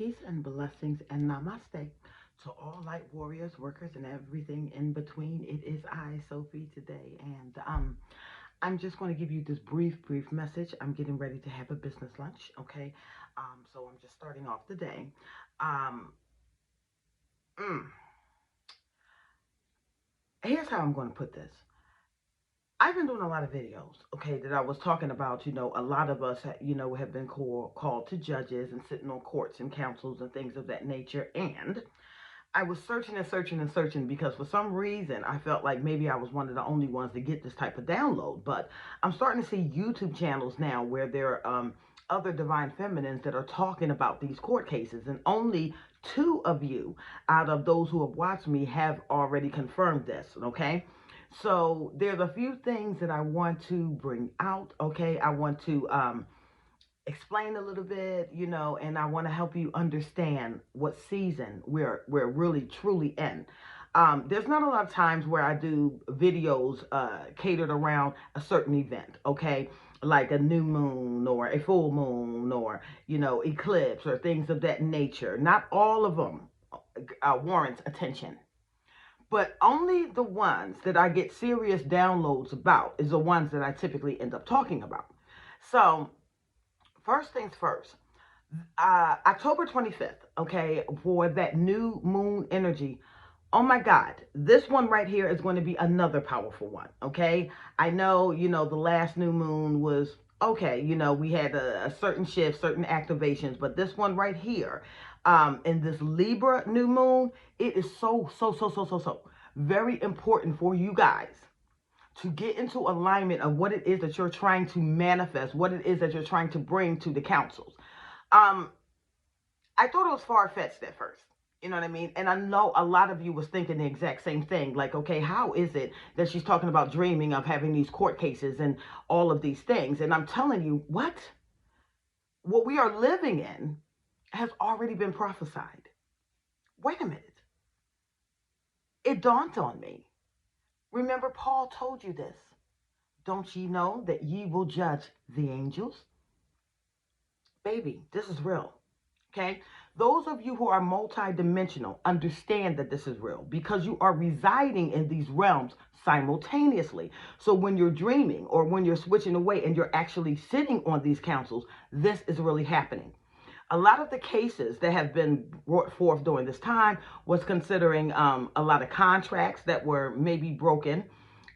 Peace and blessings and namaste to all light warriors, workers, and everything in between. It is I, Sophie, today, and I'm just going to give you this brief message. I'm getting ready to have a business lunch, okay? So I'm just starting off the day. Um, mm, Here's how I'm going to put this. I've been doing a lot of videos, okay, that I was talking about, a lot of us, have been called to judges and sitting on courts and councils and things of that nature. And I was searching and searching and searching because for some reason I felt like maybe I was one of the only ones to get this type of download. But I'm starting to see YouTube channels now where there are other divine feminines that are talking about these court cases. And only two of you out of those who have watched me have already confirmed this, okay? So there's a few things that I want to bring out, okay? I want to explain a little bit, and I want to help you understand what season we're really truly in. There's not a lot of times where I do videos catered around a certain event, okay? Like a new moon or a full moon or, eclipse or things of that nature. Not all of them warrants attention. But only the ones that I get serious downloads about is the ones that I typically end up talking about. So, first things first, October 25th, okay, for that new moon energy. Oh my God, this one right here is going to be another powerful one, okay? I know, the last new moon was okay, we had a certain shift, certain activations, but this one right here, in this Libra new moon, it is so very important for you guys to get into alignment of what it is that you're trying to manifest, what it is that you're trying to bring to the councils. Um, I thought it was far-fetched at first. You know what I mean? And I know a lot of you was thinking the exact same thing. Like, okay, how is it that she's talking about dreaming of having these court cases and all of these things? And I'm telling you, what we are living in has already been prophesied. Wait a minute. It dawned on me. Remember, Paul told you this. Don't ye know that ye will judge the angels? Baby, this is real. Okay? Those of you who are multidimensional understand that this is real because you are residing in these realms simultaneously. So when you're dreaming or when you're switching away and you're actually sitting on these councils, this is really happening. A lot of the cases that have been brought forth during this time was considering a lot of contracts that were maybe broken,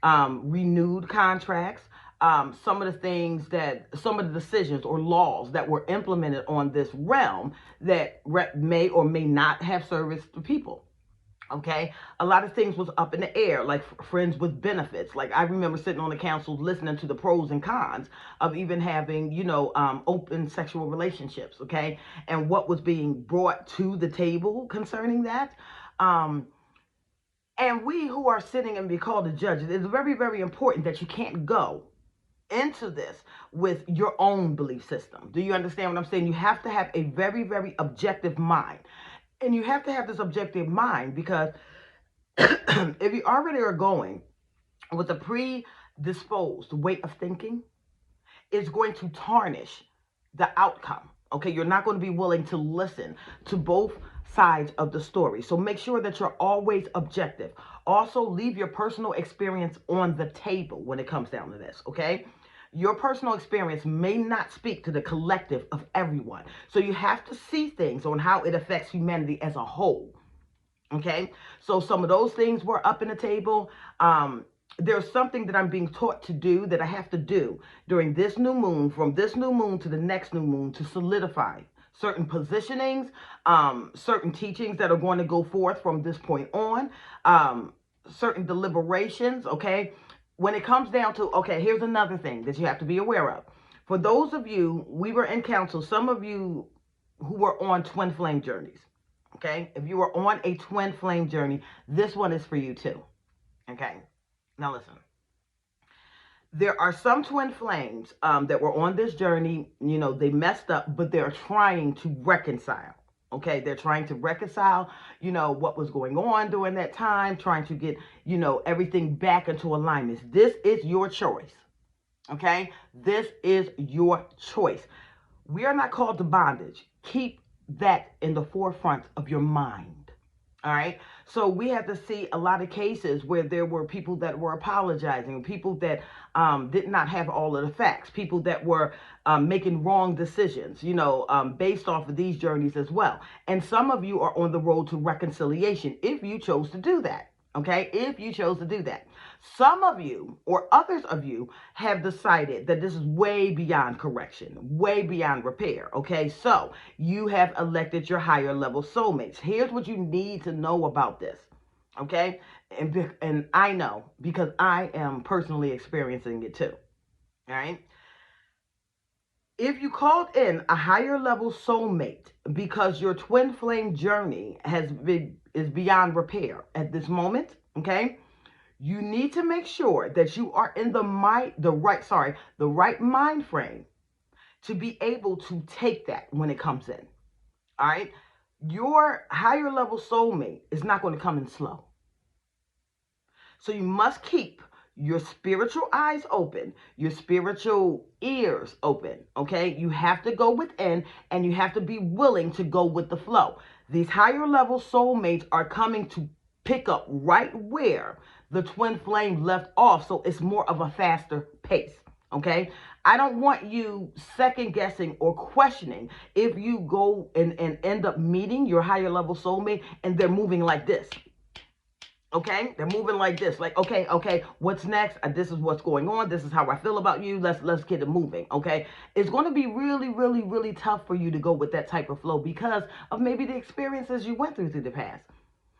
renewed contracts, some of the decisions or laws that were implemented on this realm that may or may not have serviced the people. Okay, a lot of things was up in the air, like friends with benefits. Like I remember sitting on the council listening to the pros and cons of even having, open sexual relationships. Okay, and what was being brought to the table concerning that. And we who are sitting and be called the judges, it's very important that you can't go into this with your own belief system. Do you understand what I'm saying? You have to have a very objective mind. And you have to have this objective mind because if you already are going with a predisposed way of thinking, it's going to tarnish the outcome. Okay, you're not going to be willing to listen to both sides of the story. So make sure that you're always objective. Also, leave your personal experience on the table when it comes down to this, okay? Your personal experience may not speak to the collective of everyone. So you have to see things on how it affects humanity as a whole. Okay, so some of those things were up in the table. There's something that I'm being taught to do that I have to do during this new moon, from this new moon to the next new moon, to solidify certain positionings, certain teachings that are going to go forth from this point on, certain deliberations. Okay, when it comes down to, okay, here's another thing that you have to be aware of. For those of you, we were in council, some of you who were on twin flame journeys. Okay, if you are on a twin flame journey, this one is for you too. Okay, now listen. There are some twin flames that were on this journey. They messed up, but they're trying to reconcile. Okay, they're trying to reconcile, what was going on during that time, trying to get, everything back into alignment. This is your choice. Okay, this is your choice. We are not called to bondage. Keep that in the forefront of your mind. All right. So we have to see a lot of cases where there were people that were apologizing, people that did not have all of the facts, people that were making wrong decisions, based off of these journeys as well. And some of you are on the road to reconciliation if you chose to do that. Okay. If you chose to do that. Some of you or others of you have decided that this is way beyond correction, way beyond repair. Okay. So you have elected your higher level soulmates. Here's what you need to know about this. Okay. And I know because I am personally experiencing it too. All right. If you called in a higher level soulmate because your twin flame journey is beyond repair at this moment, okay? You need to make sure that you are in the right mind frame to be able to take that when it comes in. All right? Your higher level soulmate is not going to come in slow. So you must keep your spiritual eyes open, your spiritual ears open, okay? You have to go within and you have to be willing to go with the flow. These higher level soulmates are coming to pick up right where the twin flame left off, so it's more of a faster pace, okay? I don't want you second guessing or questioning if you go and end up meeting your higher level soulmate and they're moving like this. Okay, they're moving like this, like okay, what's next? This is what's going on. This is how I feel about you. Let's get it moving. Okay, it's going to be really, really, really tough for you to go with that type of flow because of maybe the experiences you went through the past,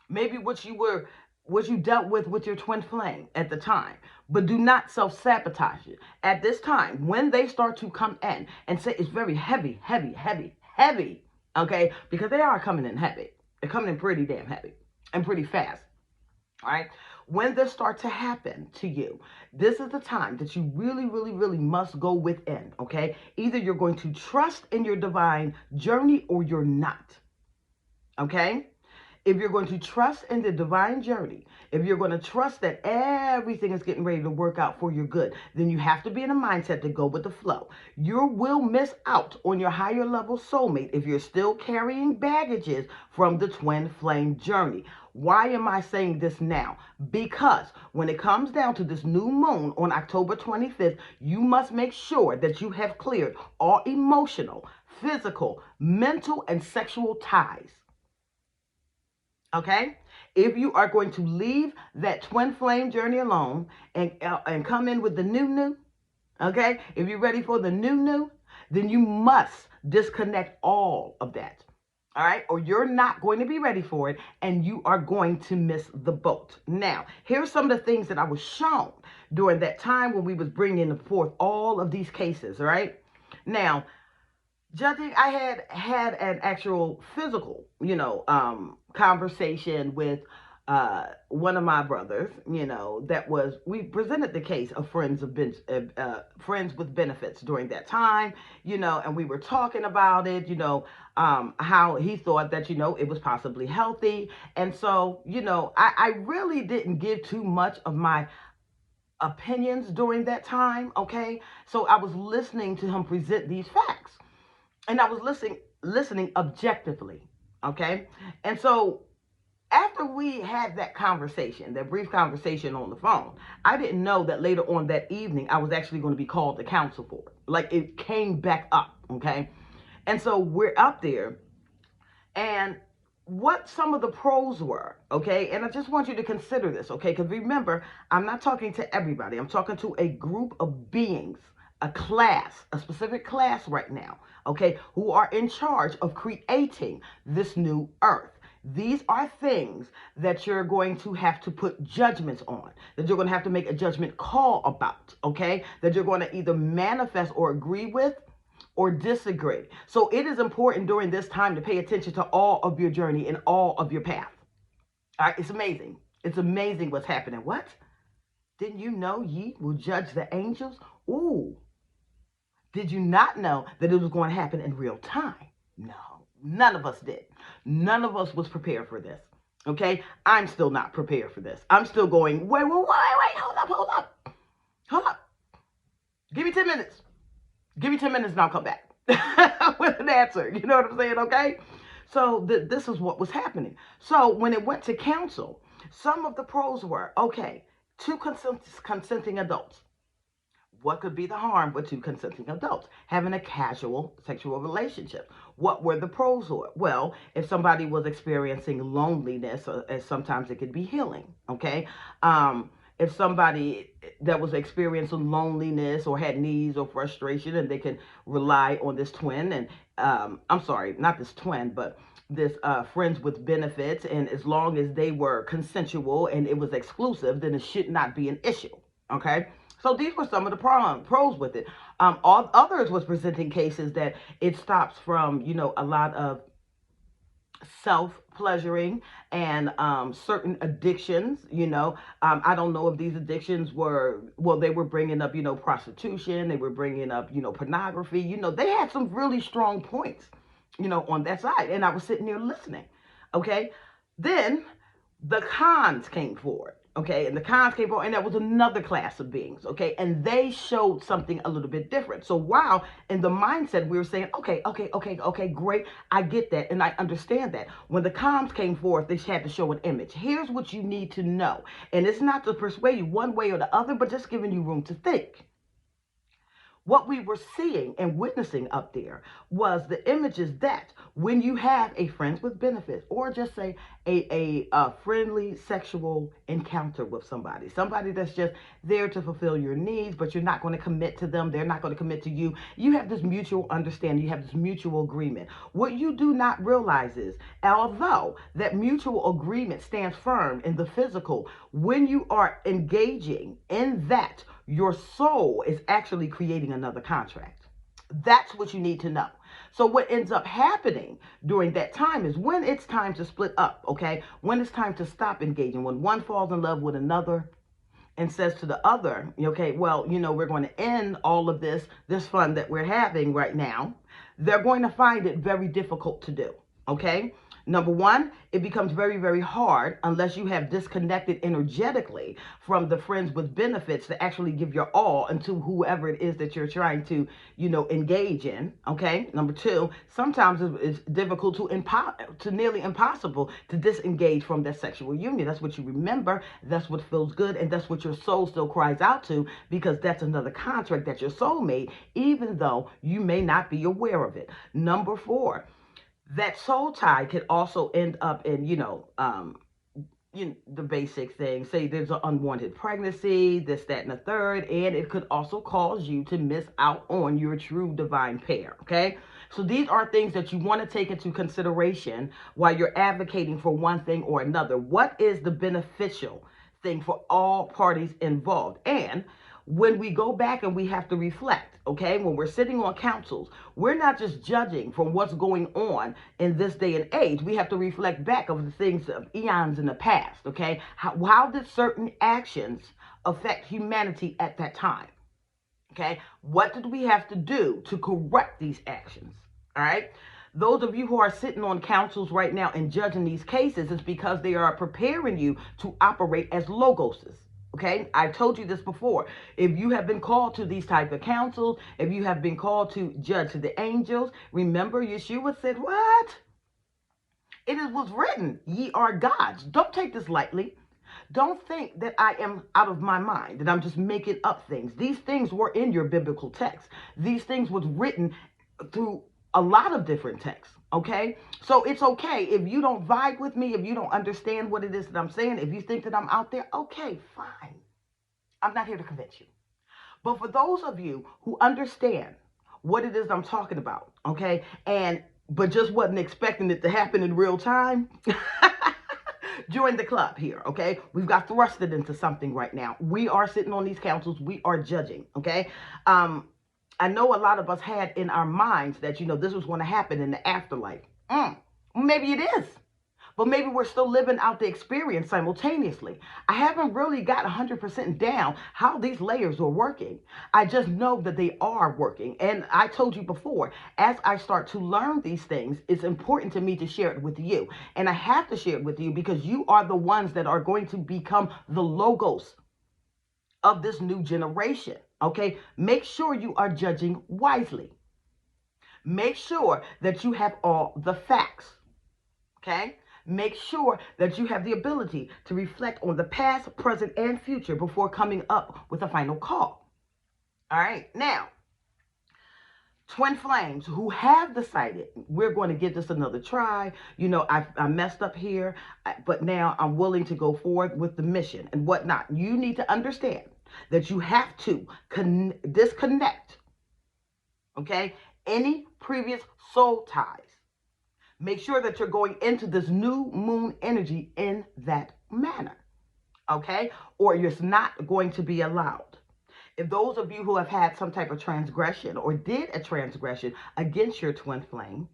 maybe what you dealt with your twin flame at the time. But do not self-sabotage it at this time when they start to come in and say it's very heavy, heavy, heavy, heavy. Okay, because they are coming in heavy. They're coming in pretty damn heavy and pretty fast. All right. When this starts to happen to you, this is the time that you really, really, really must go within. Okay. Either you're going to trust in your divine journey or you're not. Okay. If you're going to trust in the divine journey, if you're going to trust that everything is getting ready to work out for your good, then you have to be in a mindset to go with the flow. You will miss out on your higher level soulmate if you're still carrying baggages from the twin flame journey. Why am I saying this now? Because when it comes down to this new moon on October 25th, you must make sure that you have cleared all emotional, physical, mental, and sexual ties. Okay, if you are going to leave that twin flame journey alone and come in with the new, okay, if you're ready for the new, then you must disconnect all of that. All right, or you're not going to be ready for it and you are going to miss the boat. Now, here's some of the things that I was shown during that time when we was bringing forth all of these cases. All right, now judging, I had an actual physical, conversation with one of my brothers, that was, we presented the case of friends with benefits during that time, and we were talking about it, how he thought that, it was possibly healthy. And so, I really didn't give too much of my opinions during that time. Okay. So I was listening to him present these facts and I was listening objectively. Okay. And so after we had that conversation, that brief conversation on the phone, I didn't know that later on that evening I was actually going to be called to counsel for it. Like it came back up. Okay. And so we're up there and what some of the pros were, okay? And I just want you to consider this, okay? Because remember, I'm not talking to everybody. I'm talking to a group of beings, a class, a specific class right now, okay, who are in charge of creating this new earth. These are things that you're going to have to put judgments on, that you're going to have to make a judgment call about, okay? That you're going to either manifest or agree with or disagree. So it is important during this time to pay attention to all of your journey and all of your path. All right, it's amazing. It's amazing what's happening. What? Didn't you know ye will judge the angels? Ooh. Did you not know that it was going to happen in real time? No, none of us did. None of us was prepared for this. Okay? I'm still not prepared for this. I'm still going, wait, hold up. Give me 10 minutes. Give me 10 minutes and I'll come back. with an answer. You know what I'm saying? Okay. So this is what was happening. So when it went to counsel, some of the pros were okay, two consenting adults. What could be the harm with two consenting adults having a casual sexual relationship? What were the pros of it? Well, if somebody was experiencing loneliness, sometimes it could be healing. Okay, if somebody that was experiencing loneliness or had needs or frustration, and they can rely on this twin, and I'm sorry, not this twin, but this friends with benefits, and as long as they were consensual and it was exclusive, then it should not be an issue. Okay, so these were some of the pros with it. All others was presenting cases that it stops from, a lot of self pleasuring and certain addictions. I don't know if these addictions were, well, they were bringing up, prostitution. They were bringing up, pornography. They had some really strong points, on that side. And I was sitting there listening. Okay. Then the cons came forward. Okay, and the cons came forward, and that was another class of beings. Okay, and they showed something a little bit different. So while in the mindset we were saying, okay, great, I get that, and I understand that. When the cons came forth, they had to show an image. Here's what you need to know, and it's not to persuade you one way or the other, but just giving you room to think. What we were seeing and witnessing up there was the images that when you have a friends with benefits, or just say a friendly sexual encounter with somebody that's just there to fulfill your needs, but you're not going to commit to them, they're not going to commit to you. You have this mutual understanding, you have this mutual agreement. What you do not realize is, although that mutual agreement stands firm in the physical, when you are engaging in that, your soul is actually creating another contract. That's what you need to know. So what ends up happening during that time is when it's time to split up, okay? When it's time to stop engaging, when one falls in love with another and says to the other, okay, well, we're going to end all of this fun that we're having right now, they're going to find it very difficult to do, okay? Number one, it becomes very, very hard unless you have disconnected energetically from the friends with benefits to actually give your all into whoever it is that you're trying to, engage in. Okay. Number two, sometimes it's difficult to nearly impossible to disengage from that sexual union. That's what you remember. That's what feels good. And that's what your soul still cries out to, because that's another contract that your soul made, even though you may not be aware of it. Number four, that soul tie could also end up in, the basic things. Say there's an unwanted pregnancy, this, that, and the third, and it could also cause you to miss out on your true divine pair. Okay. So these are things that you want to take into consideration while you're advocating for one thing or another. What is the beneficial thing for all parties involved? And when we go back and we have to reflect, okay, when we're sitting on councils, we're not just judging from what's going on in this day and age. We have to reflect back of the things of eons in the past, okay? How did certain actions affect humanity at that time? Okay, what did we have to do to correct these actions? All right. Those of you who are sitting on councils right now and judging these cases is because they are preparing you to operate as logoses. Okay, I've told you this before. If you have been called to these type of councils, if you have been called to judge the angels, remember Yeshua said, what? Was written, ye are gods. Don't take this lightly. Don't think that I am out of my mind, that I'm just making up things. These things were in your biblical text. These things was written through a lot of different texts, okay? So it's okay if you don't vibe with me, if you don't understand what it is that I'm saying, if you think that I'm out there, okay, fine. I'm not here to convince you. But for those of you who understand what it is I'm talking about, okay, but just wasn't expecting it to happen in real time, join the club here, okay? We've got thrusted into something right now. We are sitting on these councils. We are judging, okay? I know a lot of us had in our minds that, this was going to happen in the afterlife. Maybe it is. But maybe we're still living out the experience simultaneously. I haven't really got 100% down how these layers are working. I just know that they are working. And I told you before, as I start to learn these things, it's important to me to share it with you. And I have to share it with you because you are the ones that are going to become the logos of this new generation. Okay? Make sure you are judging wisely. Make sure that you have all the facts. Okay? Make sure that you have the ability to reflect on the past, present, and future before coming up with a final call. All right? Now, twin flames who have decided we're going to give this another try. I messed up here, but now I'm willing to go forward with the mission and whatnot. You need to understand that you have to disconnect, okay, any previous soul ties. Make sure that you're going into this new moon energy in that manner, okay, or it's not going to be allowed. If those of you who have had some type of transgression or did a transgression against your twin flame,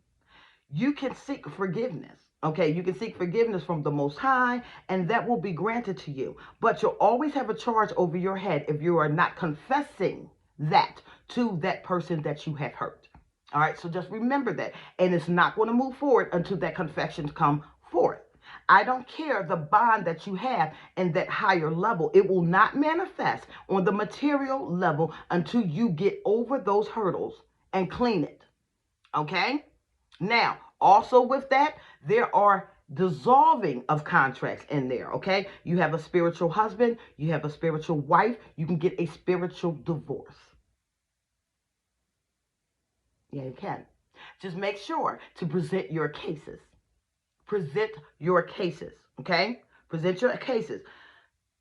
you can seek forgiveness. Okay, you can seek forgiveness from the Most High, and that will be granted to you. But you'll always have a charge over your head if you are not confessing that to that person that you have hurt. All right, so just remember that. And it's not going to move forward until that confession come forth. I don't care the bond that you have in that higher level. It will not manifest on the material level until you get over those hurdles and clean it. Okay? Now, also with that, there are dissolving of contracts in there. Okay? You have a spiritual husband, you have a spiritual wife, you can get a spiritual divorce. Yeah, you can. Just make sure to present your cases. Present your cases, okay? Present your cases.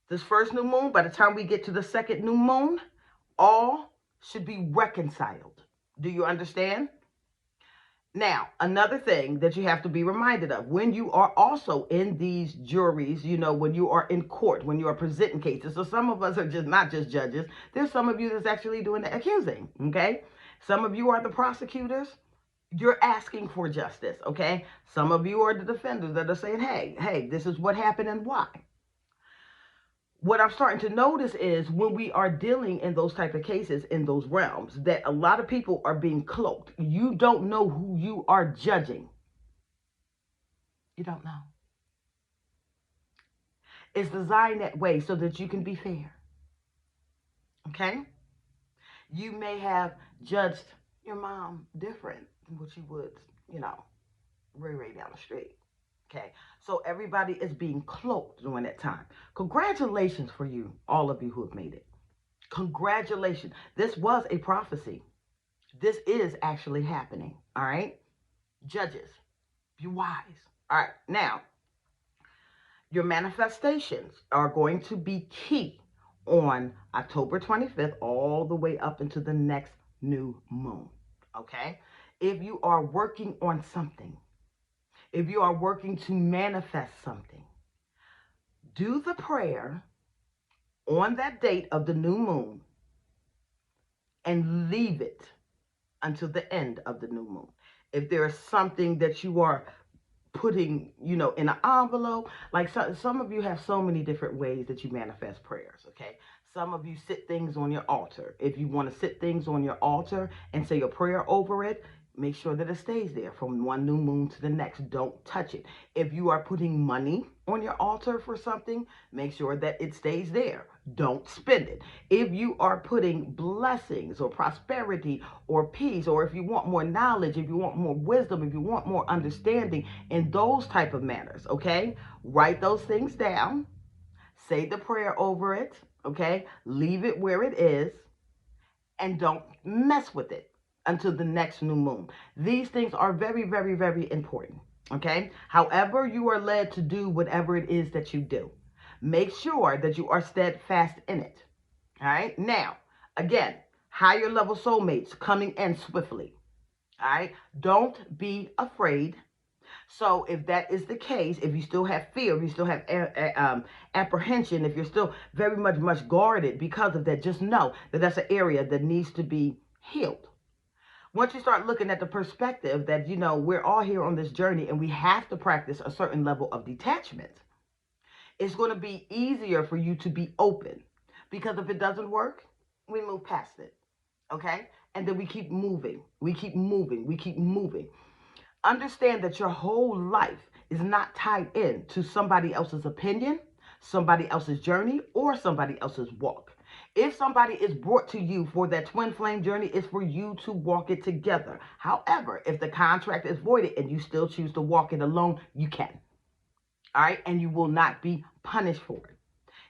This first new moon, by the time we get to the second new moon, all should be reconciled. Do you understand? Now, another thing that you have to be reminded of when you are also in these juries, when you are in court, when you are presenting cases. So some of us are just not just judges. There's some of you that's actually doing the accusing, okay? Some of you are the prosecutors. You're asking for justice, okay? Some of you are the defenders that are saying, hey, this is what happened and why. What I'm starting to notice is when we are dealing in those type of cases in those realms, that a lot of people are being cloaked. You don't know who you are judging. You don't know. It's designed that way so that you can be fair. Okay? You may have judged your mom different than what you would, Ray down the street. Okay, so everybody is being cloaked during that time. Congratulations for you, all of you who have made it. Congratulations. This was a prophecy. This is actually happening. All right, judges, be wise. All right, now your manifestations are going to be key on October 25th all the way up into the next new moon. Okay, if you are working on something, if you are working to manifest something, do the prayer on that date of the new moon and leave it until the end of the new moon. If there is something that you are putting, in an envelope, like some of you have so many different ways that you manifest prayers, okay? Some of you sit things on your altar. If you want to sit things on your altar and say a prayer over it, make sure that it stays there from one new moon to the next. Don't touch it. If you are putting money on your altar for something, make sure that it stays there. Don't spend it. If you are putting blessings or prosperity or peace, or if you want more knowledge, if you want more wisdom, if you want more understanding in those type of matters, okay, write those things down. Say the prayer over it, okay? Leave it where it is and don't mess with it until the next new moon. These things are very, very, very important, okay? However you are led to do whatever it is that you do, make sure that you are steadfast in it, all right? Now, again, higher level soulmates coming in swiftly, all right? Don't be afraid. So if that is the case, if you still have fear, if you still have apprehension, if you're still very much guarded because of that, just know that that's an area that needs to be healed. Once you start looking at the perspective that, we're all here on this journey and we have to practice a certain level of detachment, it's going to be easier for you to be open. Because if it doesn't work, we move past it, okay? And then we keep moving. We keep moving. We keep moving. Understand that your whole life is not tied in to somebody else's opinion, somebody else's journey, or somebody else's walk. If somebody is brought to you for that twin flame journey, it's for you to walk it together. However, if the contract is voided and you still choose to walk it alone, you can. All right. And you will not be punished for it.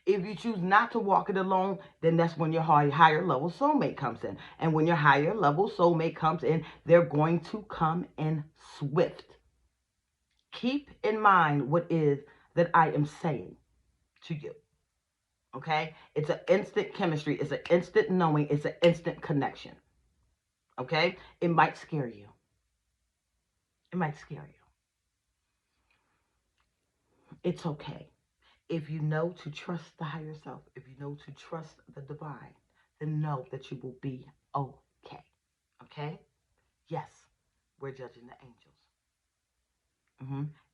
If you choose not to walk it alone, then that's when your higher level soulmate comes in. And when your higher level soulmate comes in, they're going to come in swift. Keep in mind what is that I am saying to you. Okay? It's an instant chemistry, it's an instant knowing, it's an instant connection. Okay? It might scare you. It might scare you. It's okay. If you know to trust the higher self, if you know to trust the divine, then know that you will be okay. Okay? Yes, we're judging the angels.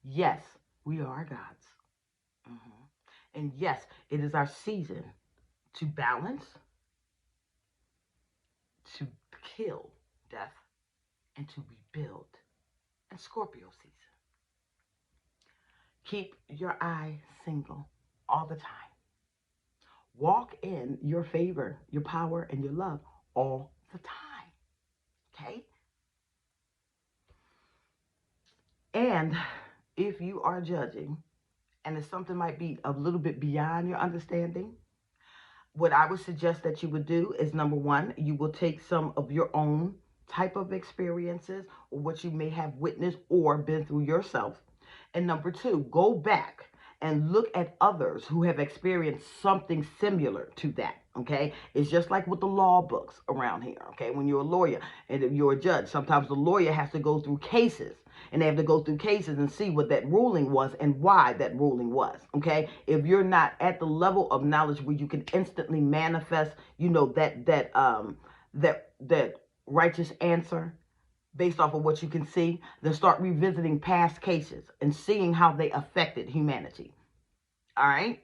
Yes, we are gods. hmm And yes, it is our season to balance, to kill death, and to rebuild. And Scorpio season. Keep your eye single all the time. Walk in your favor, your power, and your love all the time. Okay? And if you are judging, and if something might be a little bit beyond your understanding, what I would suggest that you would do is, number one, you will take some of your own type of experiences or what you may have witnessed or been through yourself. And number two, go back and look at others who have experienced something similar to that. Okay, it's just like with the law books around here. Okay, when you're a lawyer and if you're a judge, sometimes the lawyer has to go through cases, and they have to go through cases and see what that ruling was and why that ruling was. Okay, if you're not at the level of knowledge where you can instantly manifest, that righteous answer based off of what you can see, then start revisiting past cases and seeing how they affected humanity. All right?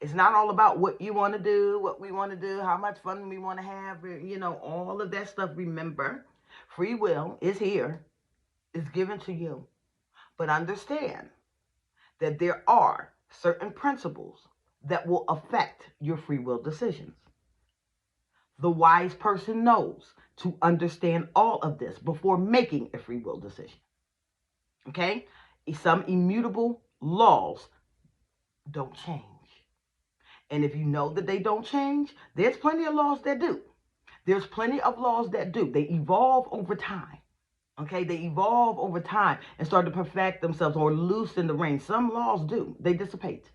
It's not all about what you want to do, what we want to do, how much fun we want to have, all of that stuff. Remember, free will is here, is given to you. But understand that there are certain principles that will affect your free will decisions. The wise person knows to understand all of this before making a free will decision. Okay? Some immutable laws don't change. And if you know that they don't change, there's plenty of laws that do. There's plenty of laws that do. They evolve over time. Okay? They evolve over time and start to perfect themselves or loosen the reins. Some laws do. They dissipate.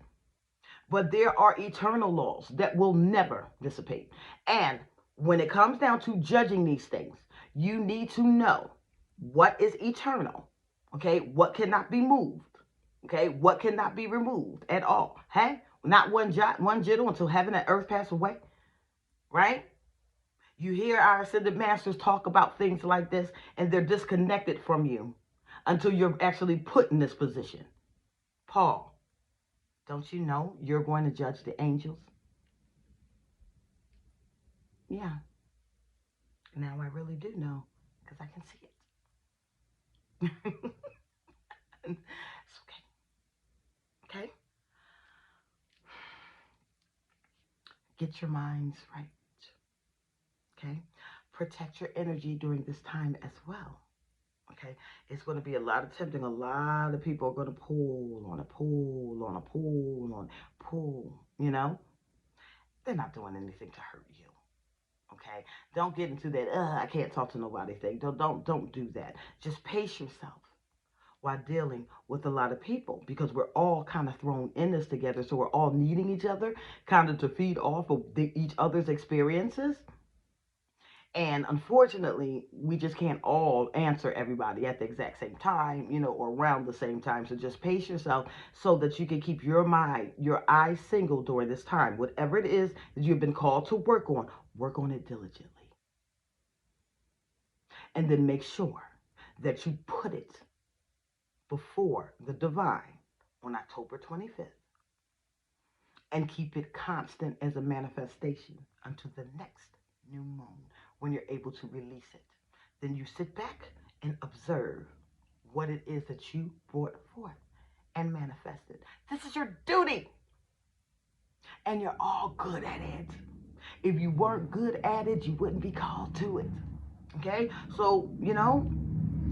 But there are eternal laws that will never dissipate. And when it comes down to judging these things, you need to know what is eternal. Okay? What cannot be moved. Okay? What cannot be removed at all. Hey? Not one jot, one jittle until heaven and earth pass away. Right? You hear our ascended masters talk about things like this, and they're disconnected from you until you're actually put in this position. Paul, don't you know you're going to judge the angels? Yeah. Now I really do know because I can see it. It's okay. Okay? Get your minds right. Okay? Protect your energy during this time as well. Okay? It's going to be a lot of tempting. A lot of people are going to pull on a pull on a pull on a pull. They're not doing anything to hurt you. Okay? Don't get into that, I can't talk to nobody thing. Don't do that. Just pace yourself while dealing with a lot of people because we're all kind of thrown in this together. So we're all needing each other kind of to feed off of each other's experiences. And unfortunately, we just can't all answer everybody at the exact same time, or around the same time. So just pace yourself so that you can keep your mind, your eyes single during this time. Whatever it is that you've been called to work on it diligently. And then make sure that you put it before the divine on October 25th and keep it constant as a manifestation until the next new moon when you're able to release it. Then you sit back and observe what it is that you brought forth and manifested. This is your duty. And you're all good at it. If you weren't good at it, you wouldn't be called to it. Okay? So,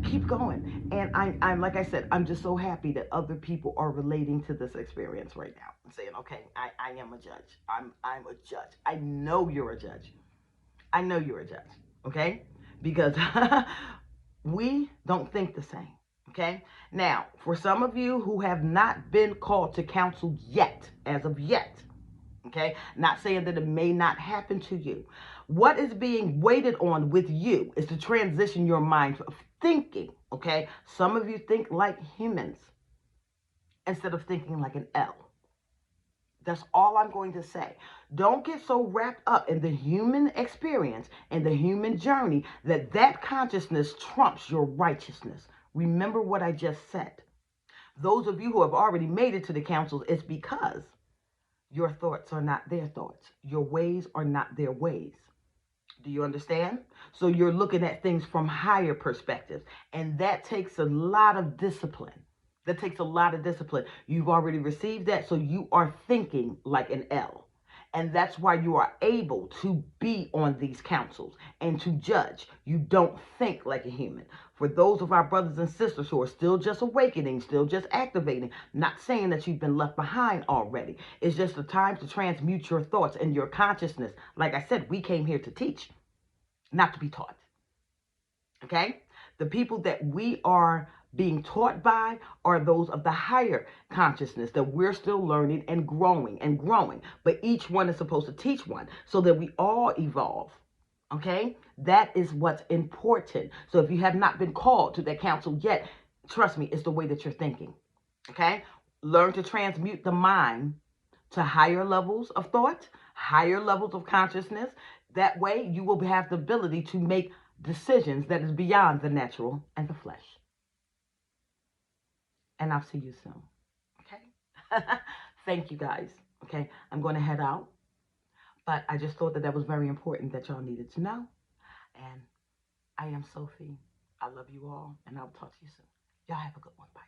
keep going. And I'm like I said, I'm just so happy that other people are relating to this experience right now and saying, okay, I am a judge. I'm a judge. I know you're a judge. I know you're a judge. Okay? Because we don't think the same. Okay? Now, for some of you who have not been called to counsel yet, as of yet, okay, not saying that it may not happen to you, what is being waited on with you is to transition your mind of thinking. Okay, some of you think like humans instead of thinking like an L. That's all I'm going to say. Don't get so wrapped up in the human experience and the human journey that that consciousness trumps your righteousness. Remember what I just said. Those of you who have already made it to the councils, it's because your thoughts are not their thoughts. Your ways are not their ways. Do you understand? So you're looking at things from higher perspectives. And that takes a lot of discipline. That takes a lot of discipline. You've already received that, so you are thinking like an L. And that's why you are able to be on these councils and to judge. You don't think like a human. For those of our brothers and sisters who are still just awakening, still just activating, not saying that you've been left behind already. It's just a time to transmute your thoughts and your consciousness. Like I said, we came here to teach, not to be taught. Okay? The people that we are being taught by are those of the higher consciousness that we're still learning and growing and growing. But each one is supposed to teach one so that we all evolve. Okay? That is what's important. So if you have not been called to that council yet, trust me, it's the way that you're thinking. Okay? Learn to transmute the mind to higher levels of thought, higher levels of consciousness. That way you will have the ability to make decisions that is beyond the natural and the flesh. And I'll see you soon. Okay? Thank you guys. Okay? I'm going to head out. But I just thought that that was very important that y'all needed to know. And I am Sophie. I love you all. And I'll talk to you soon. Y'all have a good one. Bye.